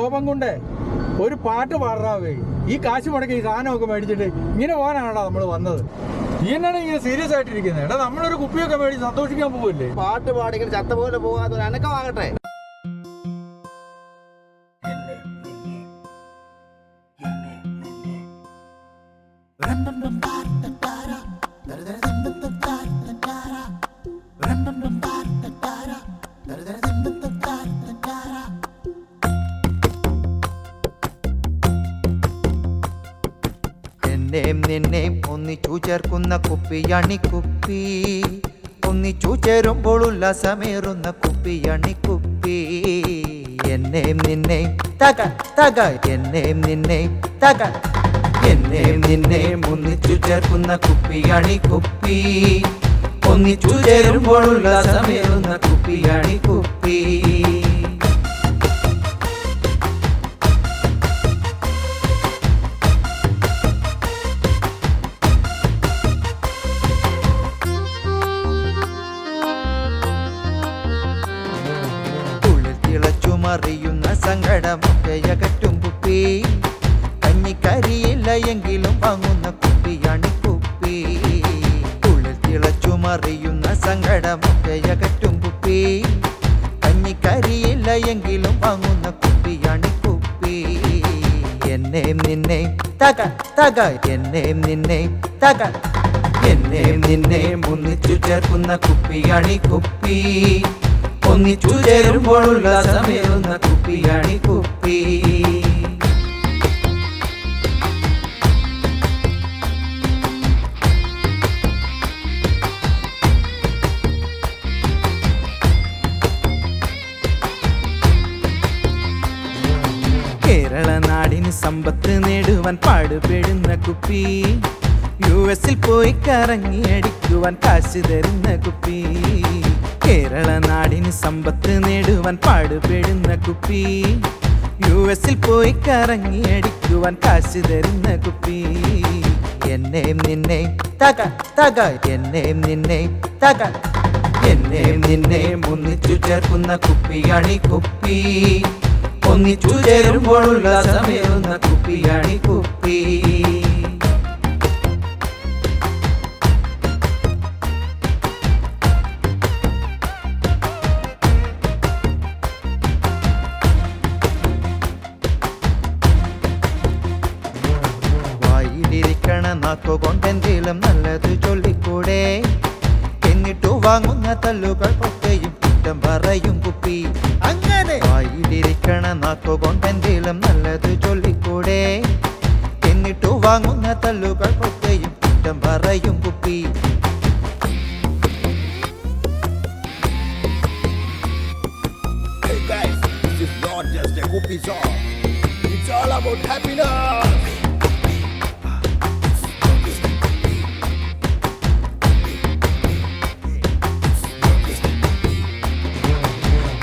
കോപം കൊണ്ട് ഒരു പാട്ട് പാടാവേ. ഈ കാശ് മുടക്കി ഈ സാധനമൊക്കെ മേടിച്ചിട്ട് ഇങ്ങനെ പോകാനാണോ നമ്മൾ വന്നത്? ഈ എന്നാണ് ഇങ്ങനെ സീരിയസ് ആയിട്ടിരിക്കുന്നത്? എടാ, നമ്മളൊരു കുപ്പിയൊക്കെ മേടിച്ച് സന്തോഷിക്കാൻ പോവില്ലേ? പാട്ട് പാടിങ്ങനെ ചത്ത പോലെ പോകാതെ അനക്കമാകട്ടെ. എന്നെയും നിന്നെയും ഒന്നിച്ചു ചേർക്കുന്ന കുപ്പിയണി കുപ്പി, ഒന്നിച്ചു ചേരുമ്പോൾ ഉല്ലാസമേറുന്ന കുപ്പിയണി കുപ്പി. എന്നെയും നിന്നെയും തക തക, എന്നെയും നിന്നെയും തക, എന്നെയും നിന്നെയും ഒന്നിച്ചു ചേർക്കുന്ന കുപ്പിയണി കുപ്പി, ഒന്നിച്ചു ചേരുമ്പോൾ ഉല്ലാസമേറുന്ന കുപ്പിയണി കുപ്പി. മറിയുന്ന സങ്കടമൊക്കെ അകറ്റും കുപ്പി, കഞ്ഞിക്കരിയില്ല എങ്കിലും വാങ്ങുന്ന കുപ്പിയണി കുപ്പി. ഉള്ളിൽ തിളച്ചു മറിയുന്ന സങ്കടമൊക്കെ അകറ്റും കുപ്പി, കഞ്ഞിക്കരിയില്ല എങ്കിലും വാങ്ങുന്ന കുപ്പിയണി കുപ്പി. എന്നെയും നിന്നെയും തക തക, എന്നെയും നിന്നെയും തക, എന്നെയും നിന്നെയും ഒന്നിച്ചു ചേർക്കുന്ന കുപ്പിയണി കുപ്പി, ഒന്നിച്ചു ചേരുമ്പോൾ ഉല്ലാസമേറുന്ന കുപ്പിയണി കുപ്പി. കേരള നാടിന് സമ്പത്ത് നേടുവാൻ പാടുപെടുന്ന കുപ്പി, US പോയി കറങ്ങി അടിക്കുവാൻ കാശ് തരുന്ന കുപ്പി. കേരള നാടിന് സമ്പത്ത് നേടുവാൻ പാടുപെടുന്ന കുപ്പി, US പോയി കറങ്ങി അടിക്കുവാൻ കാശ് തരുന്ന കുപ്പി. എന്നെയും നിന്നെയും തക തക, എന്നെയും നിന്നെയും തക, എന്നെയും നിന്നെയും ഒന്നിച്ചു ചേർക്കുന്ന കുപ്പിയണി കുപ്പി, ഒന്നിച്ചു ചേരുമ്പോൾ ഉല്ലാസമേറുന്ന കുപ്പിയണി കുപ്പി. നാക്കുകൊണ്ടെന്തെങ്കിലും നല്ലത് ചൊല്ലിക്കൂടെ, എന്നിട്ടു വാങ്ങുന്ന തല്ലുകൾ പൊക്കയും കുറ്റം പറയും കുപ്പി. അങ്ങനെ വായിലിരിക്കണ നാക്കുകൊണ്ടെന്തെങ്കിലും നല്ലത് ചൊല്ലിക്കൂടെ, എന്നിട്ടു വാങ്ങുന്ന തല്ലുകൾ പൊക്കയും കുറ്റം പറയും കുപ്പി. Hey guys, this is not just a Kuppy song. It's all about happiness.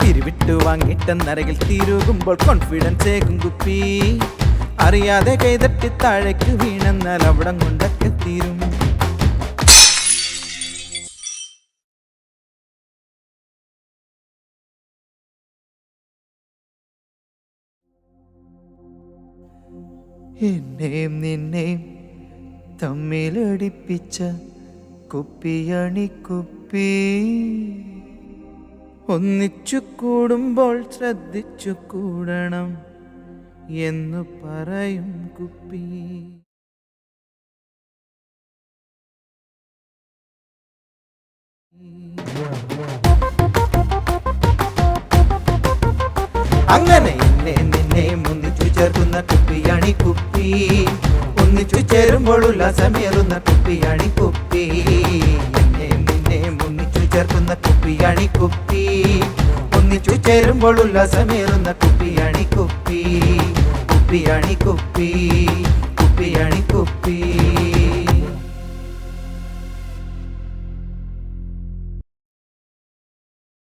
പിരിവിട്ട് വാങ്ങിട്ടെന്നരകിൽ തിരുകുമ്പോൾ കോൺഫിഡൻസ് ഏകും കുപ്പി, അറിയാതെ കൈതട്ടി താഴേക്ക് വീണെന്നാൽ അവിടം കൊണ്ടൊക്കെ തീരും. എന്നെയും നിന്നെയും തമ്മിലടിപ്പിച്ച കുപ്പിയണി കുപ്പി, ഒന്നിച്ചു കൂടുമ്പോൾ ശ്രദ്ധിച്ചു കൂടണം എന്നു പറയും കുപ്പി. അങ്ങനെ എന്നെ നിന്നെ ഒന്നിച്ചു ചേർക്കുന്ന കുപ്പിയണി കുപ്പി, ഒന്നിച്ചു ചേരുമ്പോൾ ഉല്ലാസമേറുന്ന കുപ്പിയണി കുപ്പി. എന്നെ നിന്നെ ഒന്നിച്ചു ചേർക്കുന്ന കുപ്പിയണി കുപ്പി, ഒന്നിച്ചു ചേരുമ്പോൾ ഉല്ലാസമേറുന്ന കുപ്പിയണി കുപ്പി. കുപ്പിയണി കുപ്പി, കുപ്പിയണി കുപ്പി.